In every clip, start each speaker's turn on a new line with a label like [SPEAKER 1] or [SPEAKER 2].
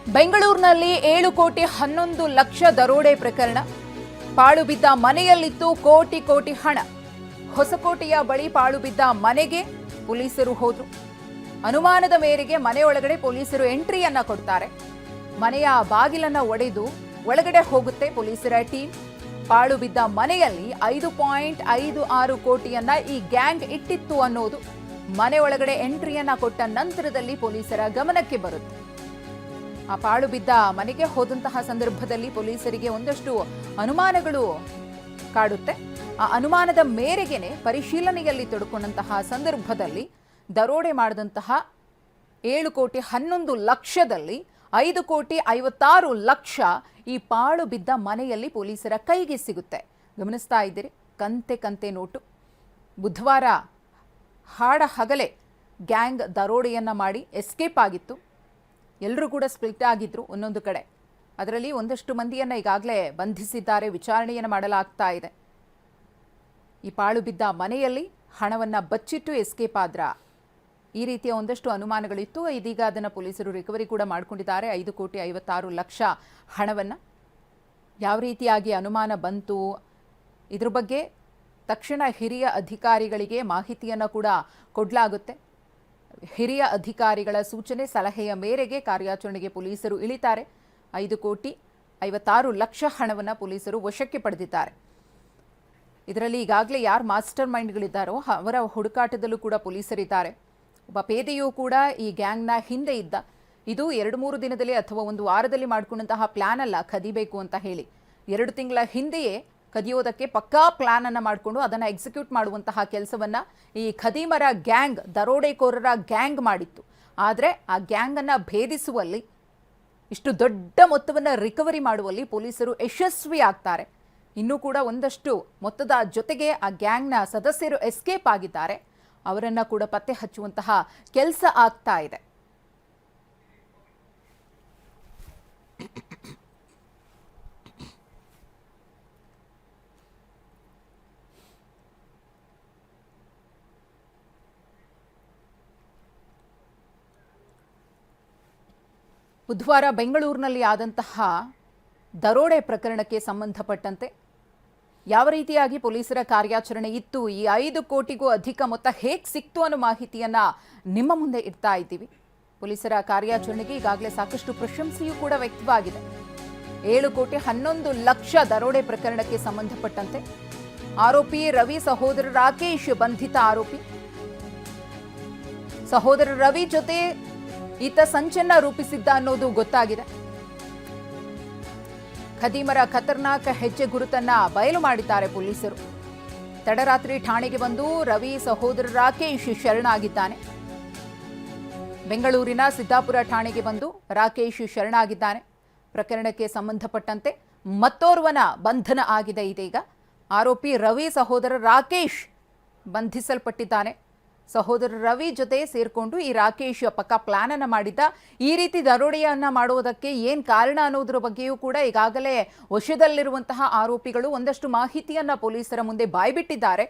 [SPEAKER 1] ಬೆಂಗಳೂರಿನಲ್ಲಿ 7 ಕೋಟಿ 11 ಲಕ್ಷ ದರೋಡೆ ಪ್ರಕರಣ. ಪಾಳು ಬಿದ್ದ ಮನೆಯಲ್ಲಿತ್ತು ಕೋಟಿ ಕೋಟಿ ಹಣ. ಹೊಸಕೋಟೆಯ ಬಳಿ ಪಾಳು ಬಿದ್ದ ಮನೆಗೆ ಪೊಲೀಸರು ಹೋದ್ರು. ಅನುಮಾನದ ಮೇರೆಗೆ ಮನೆಯೊಳಗಡೆ ಪೊಲೀಸರು ಎಂಟ್ರಿಯನ್ನ ಕೊಡ್ತಾರೆ. ಮನೆಯ ಬಾಗಿಲನ್ನ ಒಡೆದು ಒಳಗಡೆ ಹೋಗುತ್ತೆ ಪೊಲೀಸರ ಟೀಮ್. ಪಾಳು ಬಿದ್ದ ಮನೆಯಲ್ಲಿ 5.56 ಕೋಟಿಯನ್ನ ಈ ಗ್ಯಾಂಗ್ ಇಟ್ಟಿತ್ತು ಅನ್ನೋದು ಮನೆ ಒಳಗಡೆ ಎಂಟ್ರಿಯನ್ನ ಕೊಟ್ಟ ನಂತರದಲ್ಲಿ ಪೊಲೀಸರ ಗಮನಕ್ಕೆ ಬರುತ್ತೆ. ಆ ಪಾಳು ಬಿದ್ದ ಮನೆಗೆ ಹೋದಂತಹ ಸಂದರ್ಭದಲ್ಲಿ ಪೊಲೀಸರಿಗೆ ಒಂದಷ್ಟು ಅನುಮಾನಗಳು ಕಾಡುತ್ತೆ. ಆ ಅನುಮಾನದ ಮೇರೆಗೆನೆ ಪರಿಶೀಲನೆಯಲ್ಲಿ ತೊಡಕೊಂಡಂತಹ ಸಂದರ್ಭದಲ್ಲಿ ದರೋಡೆ ಮಾಡಿದಂತಹ 7 ಕೋಟಿ 11 ಲಕ್ಷದಲ್ಲಿ 5 ಕೋಟಿ 56 ಲಕ್ಷ ಈ ಪಾಳು ಬಿದ್ದ ಮನೆಯಲ್ಲಿ ಪೊಲೀಸರ ಕೈಗೆ ಸಿಗುತ್ತೆ. ಗಮನಿಸ್ತಾ ಇದ್ದೀರಿ, ಕಂತೆ ಕಂತೆ ನೋಟು. ಬುಧವಾರ ಹಾಡ ಹಗಲೇ ಗ್ಯಾಂಗ್ ದರೋಡೆಯನ್ನ ಮಾಡಿ ಎಸ್ಕೇಪ್ ಆಗಿತ್ತು. ಎಲ್ಲರೂ ಕೂಡ ಸ್ಪ್ಲಿಟ್ ಆಗಿದ್ರು ಒಂದೊಂದು ಕಡೆ. ಅದರಲ್ಲಿ ಒಂದಷ್ಟು ಮಂದಿಯನ್ನು ಈಗಾಗಲೇ ಬಂಧಿಸಿದ್ದಾರೆ, ವಿಚಾರಣೆಯನ್ನು ಮಾಡಲಾಗ್ತಾ ಇದೆ. ಈ ಪಾಳು ಬಿದ್ದ ಮನೆಯಲ್ಲಿ ಹಣವನ್ನು ಬಚ್ಚಿಟ್ಟು ಎಸ್ಕೇಪ್ ಆದ್ರ, ಈ ರೀತಿಯ ಒಂದಷ್ಟು ಅನುಮಾನಗಳಿತ್ತು. ಇದೀಗ ಅದನ್ನು ಪೊಲೀಸರು ರಿಕವರಿ ಕೂಡ ಮಾಡಿಕೊಂಡಿದ್ದಾರೆ. 5 ಕೋಟಿ 56 ಲಕ್ಷ ಹಣವನ್ನು. ಯಾವ ರೀತಿಯಾಗಿ ಅನುಮಾನ ಬಂತು ಇದ್ರ ಬಗ್ಗೆ ತಕ್ಷಣ ಹಿರಿಯ ಅಧಿಕಾರಿಗಳಿಗೆ ಮಾಹಿತಿಯನ್ನು ಕೂಡ ಕೊಡಲಾಗುತ್ತೆ. ಹಿರಿಯ ಅಧಿಕಾರಿಗಳ ಸೂಚನೆ ಸಲಹೆಯ ಮೇರೆಗೆ ಕಾರ್ಯಾಚರಣೆಗೆ ಪೊಲೀಸರು ಇಳಿತಾರೆ. 5 ಕೋಟಿ 56 ಲಕ್ಷ ಹಣವನ್ನು ಪೊಲೀಸರು ವಶಕ್ಕೆ ಪಡೆದಿದ್ದಾರೆ. ಇದರಲ್ಲಿ ಈಗಾಗಲೇ ಯಾರು ಮಾಸ್ಟರ್ ಮೈಂಡ್ಗಳಿದ್ದಾರೋ ಅವರ ಹುಡುಕಾಟದಲ್ಲೂ ಕೂಡ ಪೊಲೀಸರಿದ್ದಾರೆ. ಒಬ್ಬ ಪೇದೆಯೂ ಕೂಡ ಈ ಗ್ಯಾಂಗ್ನ ಹಿಂದೆ ಇದ್ದ. ಇದು 2-3 ದಿನದಲ್ಲಿ ಅಥವಾ ಒಂದು ವಾರದಲ್ಲಿ ಮಾಡಿಕೊಂಡಂತಹ ಪ್ಲಾನ್ ಅಲ್ಲ ಕದಿಬೇಕು ಅಂತ ಹೇಳಿ. 2 ತಿಂಗಳ ಹಿಂದೆಯೇ ಕದಿಯೋದಕ್ಕೆ ಪಕ್ಕಾ ಪ್ಲಾನ್ ಅನ್ನು ಮಾಡಿಕೊಂಡು ಅದನ್ನು ಎಕ್ಸಿಕ್ಯೂಟ್ ಮಾಡುವಂತಹ ಕೆಲಸವನ್ನ ಈ ಖದೀಮರ ಗ್ಯಾಂಗ್, ದರೋಡೆಕೋರರ ಗ್ಯಾಂಗ್ ಮಾಡಿತ್ತು. ಆದರೆ ಆ ಗ್ಯಾಂಗನ್ನು ಭೇದಿಸುವಲ್ಲಿ, ಇಷ್ಟು ದೊಡ್ಡ ಮೊತ್ತವನ್ನು ರಿಕವರಿ ಮಾಡುವಲ್ಲಿ ಪೊಲೀಸರು ಯಶಸ್ವಿ ಆಗ್ತಾರೆ. ಇನ್ನೂ ಕೂಡ ಒಂದಷ್ಟು ಮೊತ್ತದ ಜೊತೆಗೆ ಆ ಗ್ಯಾಂಗ್ನ ಸದಸ್ಯರು ಎಸ್ಕೇಪ್ ಆಗಿದ್ದಾರೆ. ಅವರನ್ನು ಕೂಡ ಪತ್ತೆ ಹಚ್ಚುವಂತಹ ಕೆಲಸ ಆಗ್ತಾ ಇದೆ. ಬುಧವಾರ ಬೆಂಗಳೂರಿನಲ್ಲಿ ಆದಂತಹ ದರೋಡೆ ಪ್ರಕರಣಕ್ಕೆ ಸಂಬಂಧಪಟ್ಟಂತೆ ಯಾವ ರೀತಿಯಾಗಿ ಪೊಲೀಸರ ಕಾರ್ಯಾಚರಣೆ ಇತ್ತು, ಈ 5 ಕೋಟಿಗೂ ಅಧಿಕ ಮೊತ್ತ ಹೇಗೆ ಸಿಕ್ತು ಅನ್ನೋ ಮಾಹಿತಿಯನ್ನ ನಿಮ್ಮ ಮುಂದೆ ಇಡ್ತಾ ಇದ್ದೀವಿ. ಪೊಲೀಸರ ಕಾರ್ಯಾಚರಣೆಗೆ ಈಗಾಗಲೇ ಸಾಕಷ್ಟು ಪ್ರಶಂಸೆಯೂ ಕೂಡ ವ್ಯಕ್ತವಾಗಿದೆ. 7 ಕೋಟಿ 11 ಲಕ್ಷ ದರೋಡೆ ಪ್ರಕರಣಕ್ಕೆ ಸಂಬಂಧಪಟ್ಟಂತೆ ಆರೋಪಿ ರವಿ ಸಹೋದರ ರಾಕೇಶ್ ಬಂಧಿತ ಆರೋಪಿ. ಸಹೋದರ ರವಿ ಜೊತೆ ಈತ ಸಂಚನ್ನ ರೂಪಿಸಿದ್ದ ಅನ್ನೋದು ಗೊತ್ತಾಗಿದೆ. ಖದೀಮರ ಖತರ್ನಾಕ್ ಹೆಜ್ಜೆ ಗುರುತನ್ನ ಬಯಲು ಮಾಡಿದ್ದಾರೆ ಪೊಲೀಸರು. ತಡರಾತ್ರಿ ಠಾಣೆಗೆ ಬಂದು ರವಿ ಸಹೋದರ ರಾಕೇಶ್ ಶರಣಾಗಿದ್ದಾನೆ. ಬೆಂಗಳೂರಿನ ಸಿದ್ದಾಪುರ ಠಾಣೆಗೆ ಬಂದು ರಾಕೇಶ್ ಶರಣಾಗಿದ್ದಾನೆ. ಪ್ರಕರಣಕ್ಕೆ ಸಂಬಂಧಪಟ್ಟಂತೆ ಮತ್ತೋರ್ವನ ಬಂಧನ ಆಗಿದೆ. ಇದೀಗ ಆರೋಪಿ ರವಿ ಸಹೋದರ ರಾಕೇಶ್ ಬಂಧಿಸಲ್ಪಟ್ಟಿದ್ದಾನೆ. ಸಹೋದರ ರವಿ ಜೊತೆ ಸೇರ್ಕೊಂಡು ಈ ರಾಕೇಶ್ ಪಕ್ಕಾ ಪ್ಲಾನ್ ಅನ್ನ ಮಾಡಿದ್ದ. ಈ ರೀತಿ ದರೋಡೆಯನ್ನ ಮಾಡುವುದಕ್ಕೆ ಏನ್ ಕಾರಣ ಅನ್ನೋದ್ರ ಬಗ್ಗೆಯೂ ಕೂಡ ಈಗಾಗಲೇ ವಶದಲ್ಲಿರುವಂತಹ ಆರೋಪಿಗಳು ಒಂದಷ್ಟು ಮಾಹಿತಿಯನ್ನ ಪೊಲೀಸರ ಮುಂದೆ ಬಾಯ್ಬಿಟ್ಟಿದ್ದಾರೆ.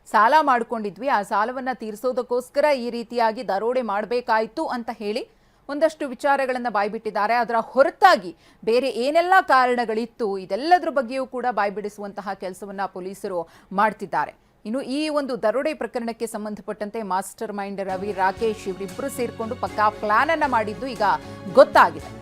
[SPEAKER 1] ಸಾಲ ಮಾಡ್ಕೊಂಡಿದ್ವಿ, ಆ ಸಾಲವನ್ನ ತೀರಿಸೋದಕ್ಕೋಸ್ಕರ ಈ ರೀತಿಯಾಗಿ ದರೋಡೆ ಮಾಡಬೇಕಾಯ್ತು ಅಂತ ಹೇಳಿ ಒಂದಷ್ಟು ವಿಚಾರಗಳನ್ನ ಬಾಯ್ಬಿಟ್ಟಿದ್ದಾರೆ. ಅದರ ಹೊರತಾಗಿ ಬೇರೆ ಏನೆಲ್ಲ ಕಾರಣಗಳಿತ್ತು ಇದೆಲ್ಲದರ ಬಗ್ಗೆಯೂ ಕೂಡ ಬಾಯ್ಬಿಡಿಸುವಂತಹ ಕೆಲಸವನ್ನ ಪೊಲೀಸರು ಮಾಡ್ತಿದ್ದಾರೆ. ಇನ್ನು ಈ ಒಂದು ದರೋಡೆ ಪ್ರಕರಣಕ್ಕೆ ಸಂಬಂಧಪಟ್ಟಂತೆ ಮಾಸ್ಟರ್ ಮೈಂಡ್ ರವಿ ರಾಕೇಶ್ ಇವರಿಬ್ಬರು ಸೇರಿಕೊಂಡು ಪಕ್ಕಾ ಪ್ಲಾನ್ ಅನ್ನ ಮಾಡಿದ್ದು ಈಗ ಗೊತ್ತಾಗಿದೆ.